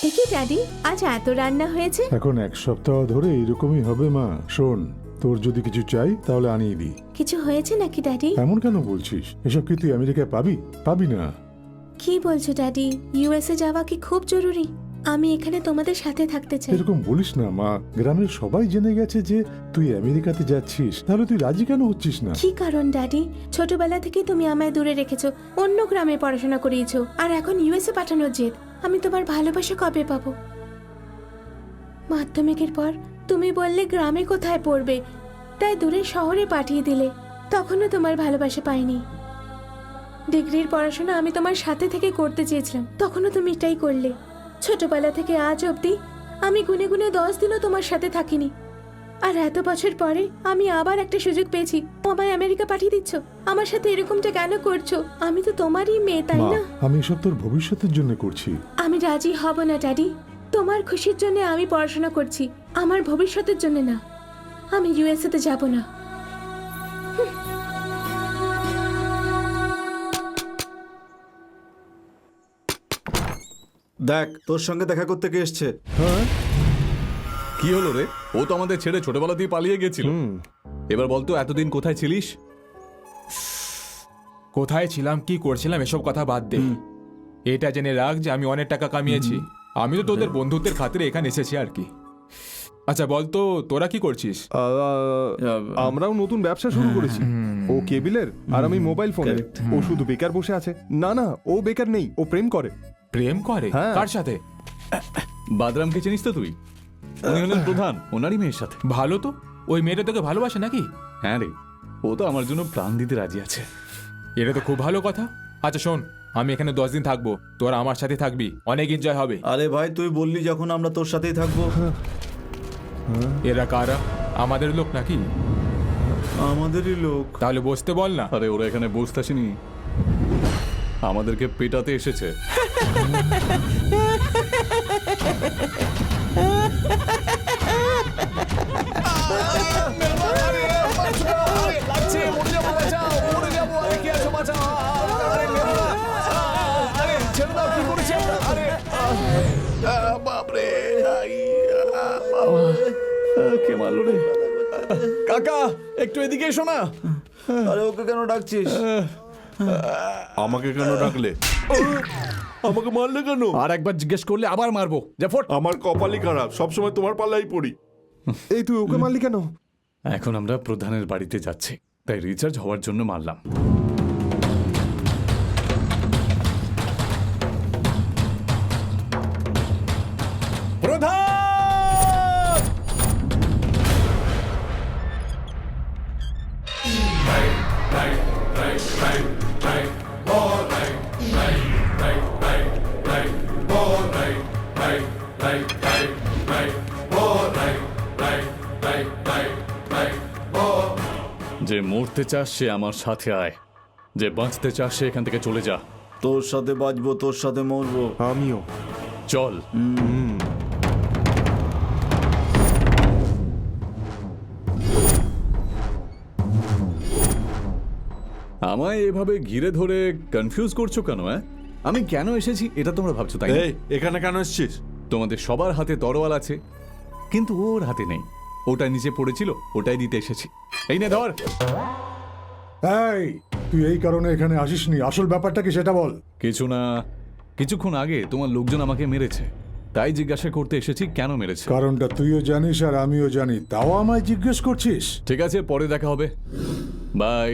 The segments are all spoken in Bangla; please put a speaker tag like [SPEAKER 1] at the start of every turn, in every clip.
[SPEAKER 1] কি ড্যাডি, আজ এত রান্না হয়েছে?
[SPEAKER 2] এখন এক সপ্তাহ ধরে এরকমই হবে মা। শোন, তোর যদি কিছু চাই তাহলে আনিয়ে দি।
[SPEAKER 1] কিছু হয়েছে নাকি ড্যাডি?
[SPEAKER 2] এমন কেন বলছিস? এসব কি তুই আমেরিকায় পাবি? পাবি না।
[SPEAKER 1] কি বলছো ড্যাডি? ইউএসএ যাওয়া কি খুব জরুরি? আমি এখানে তোমাদের সাথে থাকতে চাই।
[SPEAKER 2] এরকম বলিস না মা। গ্রামের সবাই জেনে গেছে যে তুই আমেরিকাতে যাচ্ছিস, তাহলে তুই রাজি কেন হচ্ছিস না?
[SPEAKER 1] কি কারণ ড্যাডি? ছোটবেলা থেকেই তুমি আমায় দূরে রেখেছো, অন্য গ্রামে পড়াশোনা করিয়েছো, আর এখন ইউএসএ পাঠানোর জেদ। আমি তোমার ভালোবাসা কবে পাবো? মাধ্যমিকের পর তুমি বললে গ্রামে কোথায় পড়বে, তাই দূরে শহরে পাঠিয়ে দিলে। তখনও তোমার ভালোবাসা পাইনি। ডিগ্রির পড়াশোনা আমি তোমার সাথে থেকে করতে চেয়েছিলাম, তখনও তুমি এটাই করলে। ছোটবেলা থেকে আজ অবধি আমি গুনে গুনে 10 দিনও তোমার সাথে থাকিনি, আর এত বছর পরে আমি আবার একটা সুযোগ পেয়েছি, আমায় আমেরিকা পাঠিয়ে দিচ্ছ। আমার সাথে এরকমটা কেন করছো? আমি তো তোমারই মেয়ে, তাই
[SPEAKER 2] মা,
[SPEAKER 1] না?
[SPEAKER 2] আমি এসব তোর ভবিষ্যতের জন্য করছি।
[SPEAKER 1] আমি রাজি হব না ড্যাডি। তোমার খুশির জন্য আমি পড়াশোনা করছি, আমার ভবিষ্যতের জন্য না। আমি ইউএসএ তে যাব না।
[SPEAKER 3] দেখ, তোর সঙ্গে দেখা করতে কে এসছে।
[SPEAKER 4] কি হলো রে? ও তো আমাদের ছেড়ে ছোটবেলাতেই পালিয়ে গেছিল। এবার বলতো এতদিন কোথায় ছিলিস?
[SPEAKER 5] কোথায় ছিলাম, কি করছিলাম, এসব কথা বাদ দে। এটা জেনে রাখ যে আমি অনেক টাকা কামিয়েছি। আমি তো তোদের বন্ধুত্বের খাতিরে এখানে এসেছি আর কি। আচ্ছা বলতো, তোরা কি করছিস?
[SPEAKER 6] আমরাও নতুন ব্যবসা শুরু করেছি। ও কেবিলের আর আমি মোবাইল ফোনের। ও শুধু বেকার বসে আছে। না না, ও বেকার নেই, ও প্রেম করে।
[SPEAKER 5] প্রেম করে?
[SPEAKER 6] হ্যাঁ।
[SPEAKER 5] কার সাথে?
[SPEAKER 4] বাদরামকে চিনিস তো তুই? উনি হলেন প্রধান, ওনারই মেয়ের সাথে।
[SPEAKER 5] ভালো তো, ওই মেয়েটা তোকে ভালোবাসে নাকি?
[SPEAKER 4] হ্যাঁ রে, ও তো আমার জন্য প্রাণ দিতে রাজি আছে।
[SPEAKER 5] এটা তো খুব ভালো কথা। আচ্ছা শোন, আমি এখানে 10 দিন থাকবো, তোরা আমার সাথে থাকবি, অনেক এনজয় হবে।
[SPEAKER 3] আরে ভাই, তুই বললি যখন আমরা তোর সাথেই থাকবো।
[SPEAKER 5] এরা কারা? আমাদের লোক নাকি?
[SPEAKER 3] আমাদেরই লোক।
[SPEAKER 5] তাহলে বসতে বল না।
[SPEAKER 4] আরে ওরা এখানে বসতে আসেনি, আমাদেরকে পেটাতে এসেছে। কে মারলো রে? কাকা, একটু এদিকে এসো না।
[SPEAKER 3] আরে ওকে কেন ডাকছিস?
[SPEAKER 7] আমাকে কেন ডাকলে? আমাকে মারলে কেন?
[SPEAKER 4] আর একবার জিজ্ঞেস করলে আবার মারবো। যা ফট।
[SPEAKER 7] আমার কপালই খারাপ, সবসময় তোমার পাল্লাই পড়ি।
[SPEAKER 6] এই তুই ওকে মারলি কেন?
[SPEAKER 4] এখন আমরা প্রধানের বাড়িতে যাচ্ছি, তাই রিচার্জ হওয়ার জন্য মারলাম। প্রধান! যে মরতে চাস সে আমার সাথে আয়, যে বাঁচতে চাস সে এখান থেকে চলে যা।
[SPEAKER 3] তোর সাথে বাঁচবো, তোর সাথে মরবো।
[SPEAKER 6] আমিও।
[SPEAKER 4] চল। আমায় এভাবে ঘিরে ধরে কনফিউজ করছো কেন? আমি কেন এসেছি এটা তোমরা ভাবছো, তাই না?
[SPEAKER 7] এই, এখানে কেন এসছিস?
[SPEAKER 4] তোমাদের সবার হাতে তরোয়াল আছে, কিন্তু ওর হাতে নেই। ওটা নিচে পড়েছিল, ওটাই দিতে এসেছি। এই নে ধর।
[SPEAKER 2] এই, তুই এই কারণে এখানে আসিসনি, আসল ব্যাপারটা কি সেটা বল।
[SPEAKER 4] কিছু না, কিছুক্ষণ আগে তোমার লোকজন আমাকে মেরেছে, তাই জিজ্ঞাসা করতে এসেছি কেন মেরেছে।
[SPEAKER 2] কারণটা তুইও জানিস আর আমিও জানি, তাও আমায় জিজ্ঞেস করছিস?
[SPEAKER 4] ঠিক আছে, পরে দেখা হবে, বাই।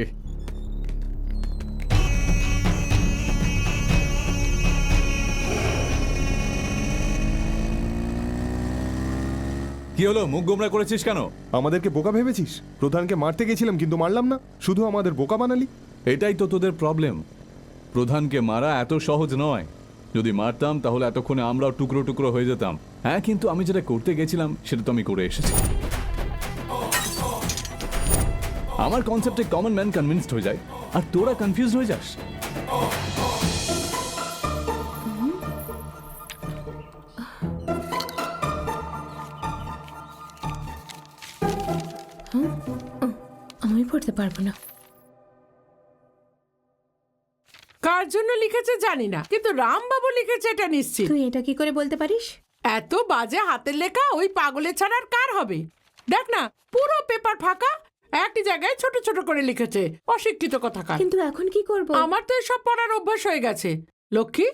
[SPEAKER 4] কি হলো, মুখ গোমরা করেছিস কেন?
[SPEAKER 6] আমাদেরকে বোকা ভেবেছিস? প্রধানকে মারতে গেছিলাম কিন্তু মারলাম না, শুধু আমাদের বোকা বানালি।
[SPEAKER 4] এটাই তো তোদের প্রবলেম। প্রধানকে মারা এত সহজ নয়। যদি মারতাম তাহলে এতক্ষণে আমরাও টুকরো টুকরো হয়ে যেতাম। হ্যাঁ, কিন্তু আমি যেটা করতে গেছিলাম সেটা তো আমি করে এসেছি। আমার কনসেপ্টে কমন ম্যান কনভিন্সড হয়ে যায়, আর তোরা কনফিউজড হয়ে যাস।
[SPEAKER 1] আমি পড়তে পারবো না।
[SPEAKER 8] কার জন্য লিখেছে জানি না, কিন্তু রামবাবু লিখেছে এটা নিশ্চিত।
[SPEAKER 1] তুই এটা কি করে বলতে পারিস?
[SPEAKER 8] এত বাজে হাতের লেখা ওই পাগলের ছাড়া আর কার হবে? দেখ না, পুরো পেপার ফাঁকা, একটি জায়গায় ছোট ছোট করে লিখেছে। অশিক্ষিত কথাকার।
[SPEAKER 1] কিন্তু এখন কি করব?
[SPEAKER 8] আমার তো এসব পড়ার অভ্যাস হয়ে গেছে। লক্ষ্মী,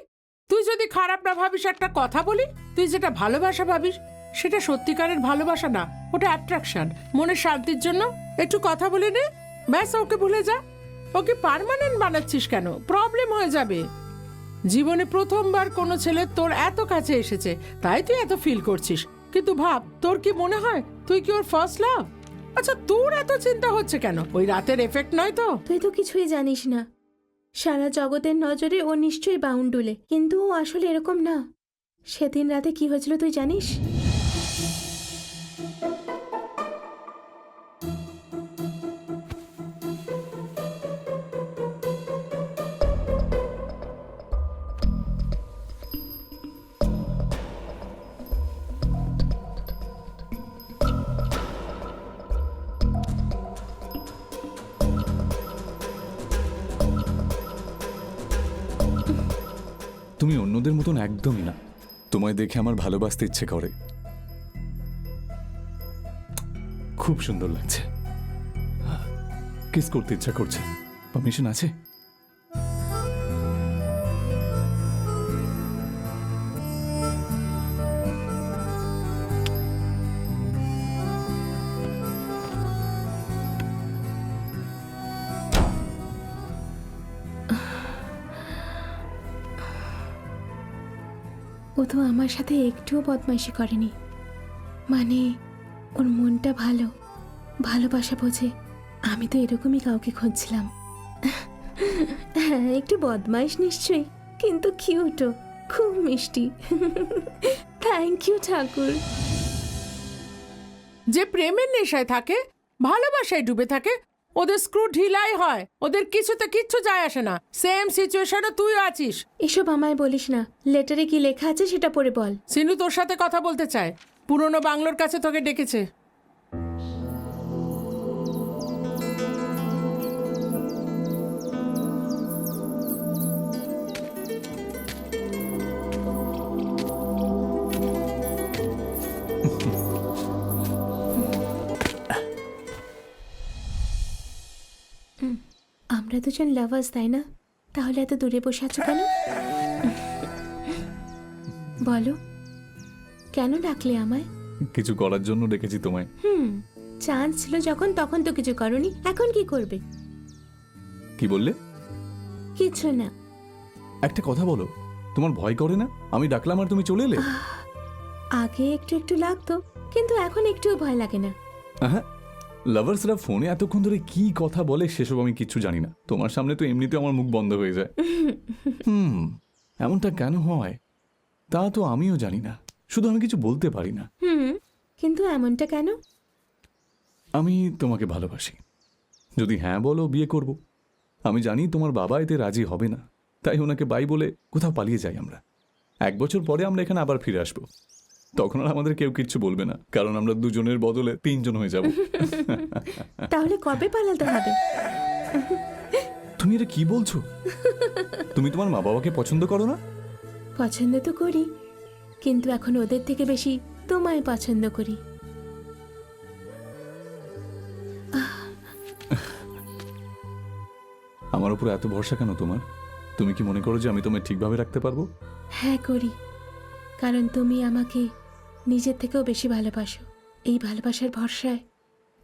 [SPEAKER 8] তুই যদি খারাপ না ভাবিস, একটা কথা বলি, তুই যেটা ভালোবাসা ভাবিস সেটা সত্যিকারের ভালোবাসা না, ওটা অ্যাট্রাকশন। মনের শান্তির জন্য একটু কথা বলে নে, ব্যাস, ওকে ভুলে যা। ওকে পার্মানেন্ট বানাচ্ছিস কেন? প্রবলেম হয়ে যাবে। জীবনে প্রথমবার কোনো ছেলে তোর এত কাছে এসেছে, তাই তুই এত ফিল করছিস। কিন্তু ভাব, তোর কি মনে হয় তুই কি ওর ফার্স্ট লাভ? আচ্ছা, তোর এত চিন্তা হচ্ছে কেন? ওই রাতের এফেক্ট নয় তো?
[SPEAKER 1] তুই তো কিছুই জানিস না। সারা জগতের নজরে ও নিশ্চয়ই বাউন্ডুলে, কিন্তু ও আসলে এরকম না। সেদিন রাতে কি হয়েছিল তুই জানিস?
[SPEAKER 4] তুমি অন্যদের মতন একদমই না। তোমায় দেখে আমার ভালোবাসতে ইচ্ছে করে। খুব সুন্দর লাগছে, কিস করতে ইচ্ছা করছে। পারমিশন আছে?
[SPEAKER 1] ও তো আমার সাথে একটুও বদমাইশি করেনি। মানে ওর মনটা ভালো, ভালোবাসা বোঝে। আমি তো এরকমই কাউকে খুঁজছিলাম। হ্যাঁ, একটু বদমাইশ নিশ্চয়ই, কিন্তু কিউটও, খুব মিষ্টি। থ্যাংক ইউ ঠাকুর।
[SPEAKER 8] যে প্রেমের নেশায় থাকে, ভালোবাসায় ডুবে থাকে, ওদের স্ক্রু ঢিলাই হয়, ওদের কিছুতে কিচ্ছু যায় আসে না। সেম সিচুয়েশনে তুই আছিস।
[SPEAKER 1] এসব আমায় বলিস না, লেটারে কি লেখা আছে সেটা পড়ে বল।
[SPEAKER 8] সিনু তোর সাথে কথা বলতে চায়, পুরনো বাংলোর কাছে তোকে ডেকেছে।
[SPEAKER 1] আমরা দুজন লাভার্স, তাই না? তাহলে এত দূরে বসে আছো কেন? বলো, কেন ডাকলে আমায়?
[SPEAKER 4] কিছু করার জন্য ডেকেছি তোমায়।
[SPEAKER 1] চান্স ছিল যখন, তখন তো কিছু করনি, এখন কি করবে?
[SPEAKER 4] কি বললে?
[SPEAKER 1] কিছু না।
[SPEAKER 4] একটা কথা বলো, তোমার ভয় করে না আমি ডাকলাম আর তুমি চলে এলে?
[SPEAKER 1] আগে একটু একটু লাগতো, কিন্তু এখন একটুও ভয় লাগে না।
[SPEAKER 4] হ্যাঁ, লাভার্সরা ফোনে এতক্ষণ ধরে কি কথা বলে সেসব আমি কিচ্ছু জানি না। তোমার সামনে তো এমনিতে আমার মুখ বন্ধ হয়ে যায়। এমনটা কেন হয় তা তো আমিও জানি না, শুধু আমি কিছু বলতে পারি না।
[SPEAKER 1] কিন্তু এমনটা কেন?
[SPEAKER 4] আমি তোমাকে ভালোবাসি। যদি হ্যাঁ বলো, বিয়ে করব। আমি জানি তোমার বাবা এতে রাজি হবে না, তাই ওনাকে বাই বলে কোথাও পালিয়ে যাই আমরা। 1 বছর পরে আমরা এখানে আবার ফিরে আসবো। তখন আর আমাদের কেউ কিচ্ছু বলবে না, কারণ আমরা দুজনের বদলে 3 জন হয়ে যাব।
[SPEAKER 1] তাহলে কবে পালাতে হবে?
[SPEAKER 4] তুমি এটা কি বলছো? তুমি তোমার মা বাবাকে পছন্দ করো না?
[SPEAKER 1] পছন্দ তো করি, কিন্তু এখন ওদের থেকে বেশি তোমায় পছন্দ করি।
[SPEAKER 4] আমার উপর এত ভরসা কেন তোমার? তুমি কি মনে করো যে আমি তোমায় ঠিকভাবে রাখতে পারবো?
[SPEAKER 1] হ্যাঁ করি, কারণ তুমি আমাকে নিজের থেকেও বেশি ভালোবাসো। এই ভালোবাসার ভরসায়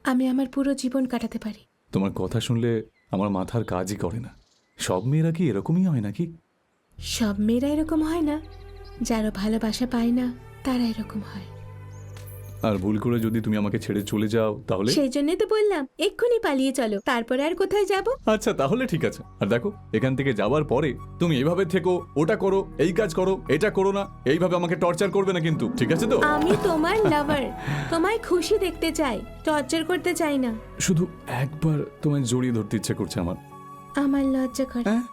[SPEAKER 1] আমি আমার পুরো জীবন কাটাতে পারি।
[SPEAKER 4] তোমার কথা শুনলে আমার মাথার কাজই করে না। সব মেয়েরা কি এরকমই হয় নাকি?
[SPEAKER 1] সব মেয়েরা এরকম হয় না, যারা ভালোবাসা পায় না তারা এরকম হয়।
[SPEAKER 4] আর ভুল করে যদি তুমি আমাকে ছেড়ে চলে যাও তাহলে?
[SPEAKER 1] সেই জন্যই তো বললাম এক্ষুনি পালিয়ে চলো, তারপরে আর কোথায় যাব?
[SPEAKER 4] আচ্ছা, তাহলে ঠিক আছে। আর দেখো, এখান থেকে যাওয়ার পরে তুমি এইভাবে থেকো, ওটা করো, এই কাজ করো, এটা করো না, এইভাবে আমাকে টর্চার করবে না কিন্তু, ঠিক আছে তো?
[SPEAKER 1] আমি তোমার লাভার, তোমায় খুশি দেখতে চাই, টর্চার করতে চাই না।
[SPEAKER 4] শুধু একবার তোমায় জড়িয়ে ধরতে ইচ্ছে করছে আমার।
[SPEAKER 1] আমার লজ্জা করে।
[SPEAKER 4] হ্যাঁ?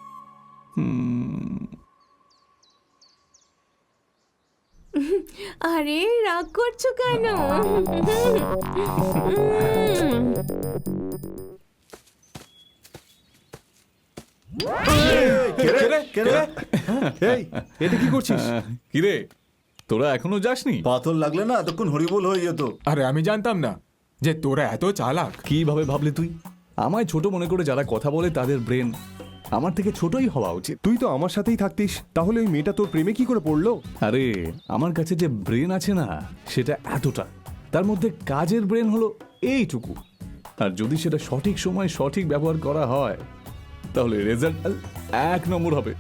[SPEAKER 1] আরে রাগ করছো কেন?
[SPEAKER 6] এই এটা কি করছিস?
[SPEAKER 4] কিরে তোরা এখনো যাসনি?
[SPEAKER 3] পাথর লাগলে না এতক্ষণ হরিবোল হয়ে যেত।
[SPEAKER 5] আরে আমি জানতাম না যে তোরা এত চালাক।
[SPEAKER 4] কিভাবে ভাবলি তুই? আমায় ছোট মনে করে যারা কথা বলে তাদের ব্রেন আমার থেকে ছোটই হওয়া উচিত।
[SPEAKER 6] তুই তো আমার সাথেই থাকতিস, তাহলে ওই মেয়েটা তোর প্রেমে কি করে পড়লো?
[SPEAKER 4] আরে আমার কাছে যে ব্রেন আছে না সেটা এতটা, তার মধ্যে কাজের ব্রেন হলো এইটুকু। আর যদি সেটা সঠিক সময় সঠিক ব্যবহার করা হয় তাহলে রেজাল্ট 1 নম্বর হবে।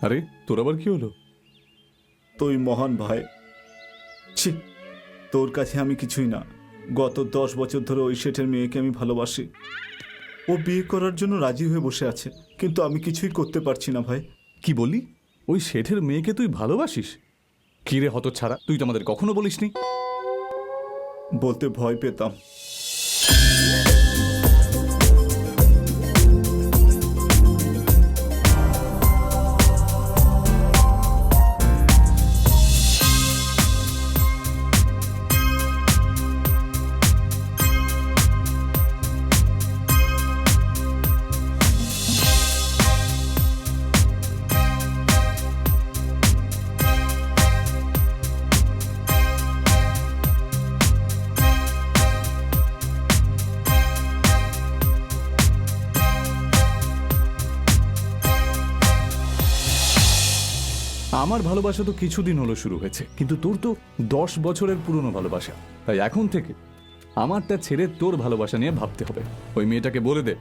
[SPEAKER 4] আরে তোর আবার কি হলো?
[SPEAKER 3] তুই মহান ভাই। ছি, তোর কাছে আমি কিছুই না। গত 10 বছর ধরে ওই শেঠের মেয়েকে আমি ভালোবাসি। ও বিয়ে করার জন্য রাজি হয়ে বসে আছে, কিন্তু আমি কিছুই করতে পারছি না ভাই।
[SPEAKER 4] কি বললি? ওই শেঠের মেয়েকে তুই ভালোবাসিস? কি রে হতচ্ছাড়া, তুই তো আমাদের কখনো বলিসনি।
[SPEAKER 3] বলতে ভয় পেতাম।
[SPEAKER 4] আমার ভালোবাসা তো কিছুদিন হলো শুরু হয়েছে, কিন্তু তোর তো 10 বছরের পুরনো ভালোবাসা। তাই এখন থেকে আমারটা ছেড়ে তোর ভালোবাসা নিয়ে ভাবতে হবে। ওই মেয়েটাকে বলে দে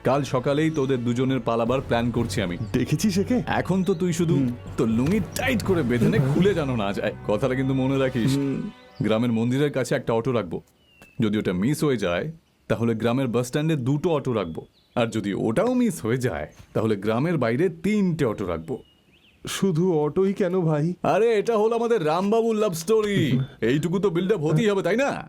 [SPEAKER 4] কাল সকালেই তোদের দুজনের পালাবার প্ল্যান করছি আমি।
[SPEAKER 6] দেখেছিস একে?
[SPEAKER 4] এখন তো তুই শুধু তোর লুঙ্গি টাইট করে বেঁধে নে, খুলে যেন না যায়। কথাটা কিন্তু মনে রাখিস। গ্রামের মন্দিরের কাছে একটা অটো রাখবো। যদি ওটা মিস হয়ে যায় তাহলে গ্রামের বাস স্ট্যান্ডে 2টো অটো রাখবো। আর যদি ওটাও মিস হয়ে যায় তাহলে গ্রামের বাইরে 3টে অটো রাখবো।
[SPEAKER 6] শুধু অটোই কেন ভাই?
[SPEAKER 4] আরে এটা হলো আমাদের রামবাবুর লাভ স্টোরি, এইটুকু তো বিল্ড আপ হতেই হবে, তাই না?